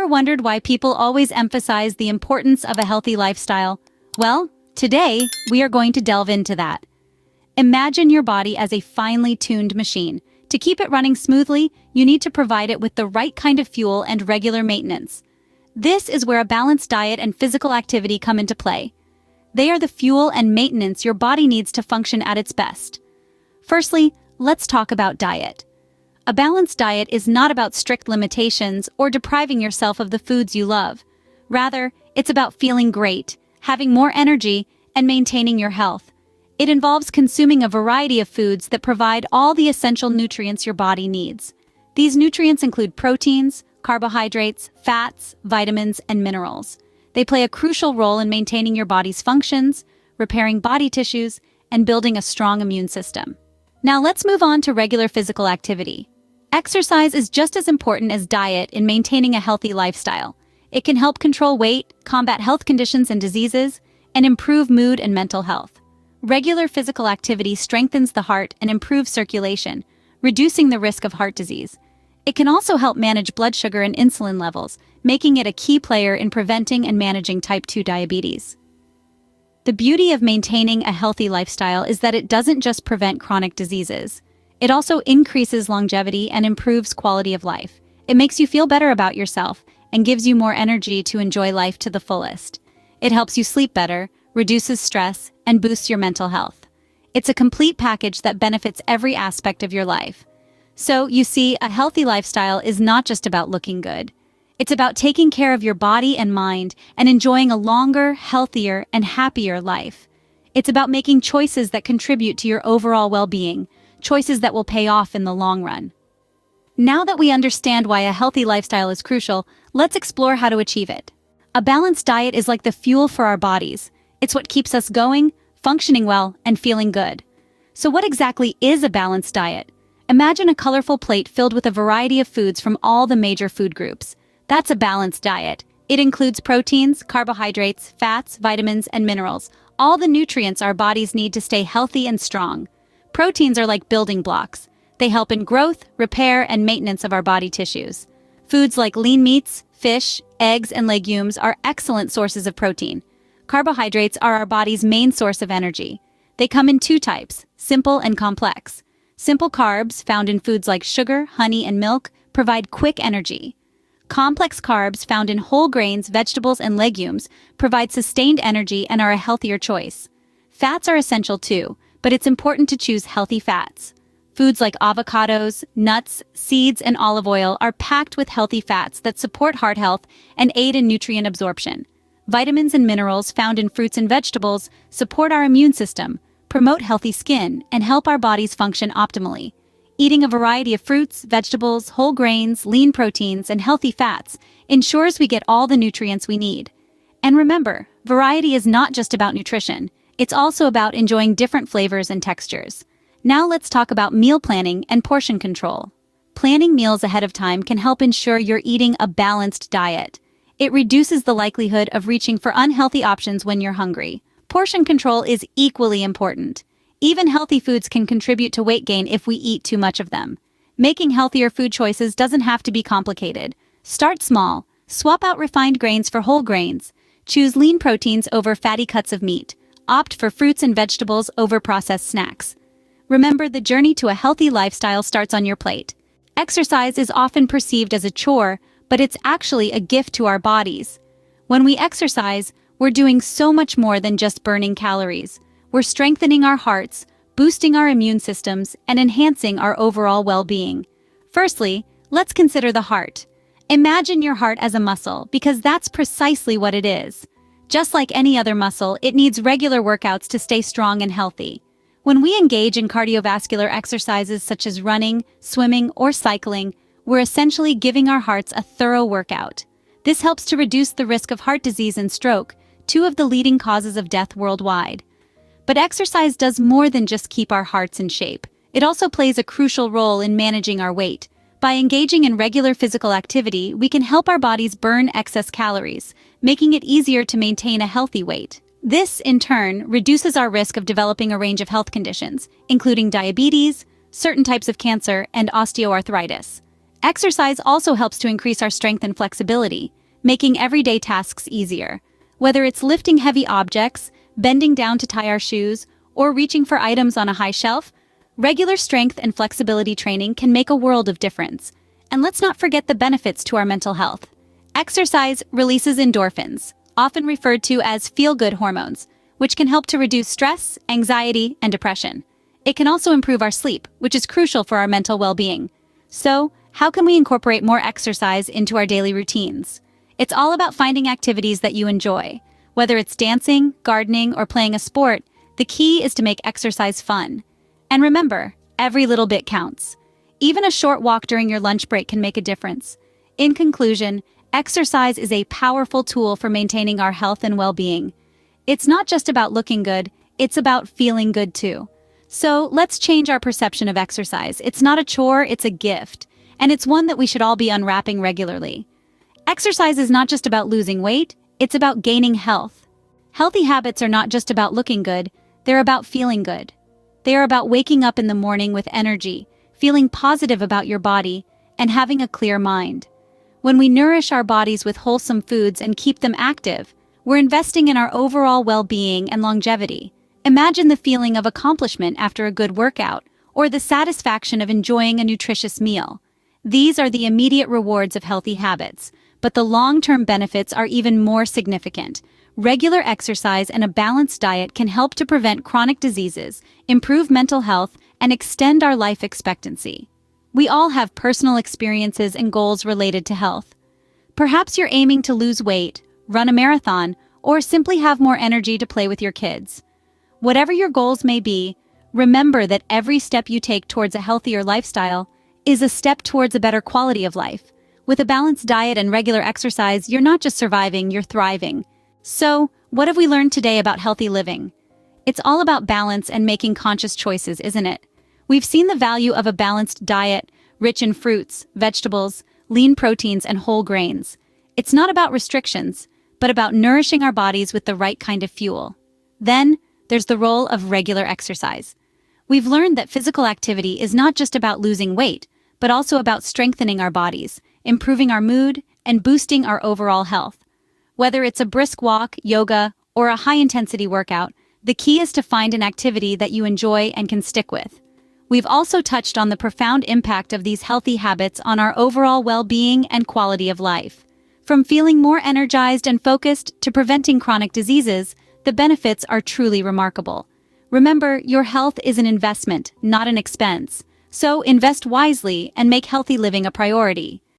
wondered why people always emphasize the importance of a healthy lifestyle? Well, today we are going to delve into that. Imagine your body as a finely tuned machine. To keep it running smoothly, you need to provide it with the right kind of fuel and regular maintenance. This is where a balanced diet and physical activity come into play. They are the fuel and maintenance your body needs to function at its best. Firstly, let's talk about diet. A balanced diet is not about strict limitations or depriving yourself of the foods you love. Rather, it's about feeling great, having more energy, and maintaining your health. It involves consuming a variety of foods that provide all the essential nutrients your body needs. These nutrients include proteins, carbohydrates, fats, vitamins, and minerals. They play a crucial role in maintaining your body's functions, repairing body tissues, and building a strong immune system. Now let's move on to regular physical activity. Exercise is just as important as diet in maintaining a healthy lifestyle. It can help control weight, combat health conditions and diseases, and improve mood and mental health. Regular physical activity strengthens the heart and improves circulation, reducing the risk of heart disease. It can also help manage blood sugar and insulin levels, making it a key player in preventing and managing type 2 diabetes. The beauty of maintaining a healthy lifestyle is that it doesn't just prevent chronic diseases. It also increases longevity and improves quality of life. It makes you feel better about yourself and gives you more energy to enjoy life to the fullest. It helps you sleep better, reduces stress, and boosts your mental health. It's a complete package that benefits every aspect of your life. So, you see, a healthy lifestyle is not just about looking good. It's about taking care of your body and mind and enjoying a longer, healthier, and happier life. It's about making choices that contribute to your overall well-being, choices that will pay off in the long run. Now that we understand why a healthy lifestyle is crucial, let's explore how to achieve it. A balanced diet is like the fuel for our bodies. It's what keeps us going, functioning well, and feeling good. So what exactly is a balanced diet? Imagine a colorful plate filled with a variety of foods from all the major food groups. That's a balanced diet. It includes proteins, carbohydrates, fats, vitamins, and minerals, all the nutrients our bodies need to stay healthy and strong. Proteins are like building blocks. They help in growth, repair, and maintenance of our body tissues. Foods like lean meats, fish, eggs, and legumes are excellent sources of protein. Carbohydrates are our body's main source of energy. They come in two types, simple and complex. Simple carbs, found in foods like sugar, honey, and milk, provide quick energy. Complex carbs, found in whole grains, vegetables, and legumes, provide sustained energy and are a healthier choice. Fats are essential too, but it's important to choose healthy fats. Foods like avocados, nuts, seeds, and olive oil are packed with healthy fats that support heart health and aid in nutrient absorption. Vitamins and minerals found in fruits and vegetables support our immune system, promote healthy skin, and help our bodies function optimally. Eating a variety of fruits, vegetables, whole grains, lean proteins, and healthy fats ensures we get all the nutrients we need. And remember, variety is not just about nutrition. It's also about enjoying different flavors and textures. Now let's talk about meal planning and portion control. Planning meals ahead of time can help ensure you're eating a balanced diet. It reduces the likelihood of reaching for unhealthy options when you're hungry. Portion control is equally important. Even healthy foods can contribute to weight gain if we eat too much of them. Making healthier food choices doesn't have to be complicated. Start small. Swap out refined grains for whole grains. Choose lean proteins over fatty cuts of meat. Opt for fruits and vegetables over processed snacks. Remember, the journey to a healthy lifestyle starts on your plate. Exercise is often perceived as a chore, but it's actually a gift to our bodies. When we exercise, we're doing so much more than just burning calories. We're strengthening our hearts, boosting our immune systems, and enhancing our overall well-being. Firstly, let's consider the heart. Imagine your heart as a muscle, because that's precisely what it is. Just like any other muscle, it needs regular workouts to stay strong and healthy. When we engage in cardiovascular exercises such as running, swimming, or cycling, we're essentially giving our hearts a thorough workout. This helps to reduce the risk of heart disease and stroke, two of the leading causes of death worldwide. But exercise does more than just keep our hearts in shape. It also plays a crucial role in managing our weight. By engaging in regular physical activity, we can help our bodies burn excess calories, making it easier to maintain a healthy weight. This, in turn, reduces our risk of developing a range of health conditions, including diabetes, certain types of cancer, and osteoarthritis. Exercise also helps to increase our strength and flexibility. making everyday tasks easier. Whether it's lifting heavy objects, bending down to tie our shoes, or reaching for items on a high shelf, regular strength and flexibility training can make a world of difference. And let's not forget the benefits to our mental health. Exercise releases endorphins, often referred to as feel-good hormones, which can help to reduce stress, anxiety, and depression. It can also improve our sleep, which is crucial for our mental well-being. So, how can we incorporate more exercise into our daily routines? It's all about finding activities that you enjoy. Whether it's dancing, gardening, or playing a sport, the key is to make exercise fun. And remember, every little bit counts. Even a short walk during your lunch break can make a difference. In conclusion, exercise is a powerful tool for maintaining our health and well-being. It's not just about looking good, it's about feeling good too. So let's change our perception of exercise. It's not a chore, it's a gift. And it's one that we should all be unwrapping regularly. Exercise is not just about losing weight, it's about gaining health. Healthy habits are not just about looking good, they're about feeling good. They are about waking up in the morning with energy, feeling positive about your body, and having a clear mind. When we nourish our bodies with wholesome foods and keep them active, we're investing in our overall well-being and longevity. Imagine the feeling of accomplishment after a good workout, or the satisfaction of enjoying a nutritious meal. These are the immediate rewards of healthy habits, but the long-term benefits are even more significant. Regular exercise and a balanced diet can help to prevent chronic diseases, improve mental health, and extend our life expectancy. We all have personal experiences and goals related to health. Perhaps you're aiming to lose weight, run a marathon, or simply have more energy to play with your kids. Whatever your goals may be, remember that every step you take towards a healthier lifestyle is a step towards a better quality of life. With a balanced diet and regular exercise, you're not just surviving, you're thriving. So, what have we learned today about healthy living? It's all about balance and making conscious choices, isn't it? We've seen the value of a balanced diet, rich in fruits, vegetables, lean proteins, and whole grains. It's not about restrictions, but about nourishing our bodies with the right kind of fuel. Then, there's the role of regular exercise. We've learned that physical activity is not just about losing weight, but also about strengthening our bodies, improving our mood, and boosting our overall health. Whether it's a brisk walk, yoga, or a high-intensity workout, the key is to find an activity that you enjoy and can stick with. We've also touched on the profound impact of these healthy habits on our overall well-being and quality of life. From feeling more energized and focused to preventing chronic diseases, the benefits are truly remarkable. Remember, your health is an investment, not an expense. So invest wisely and make healthy living a priority.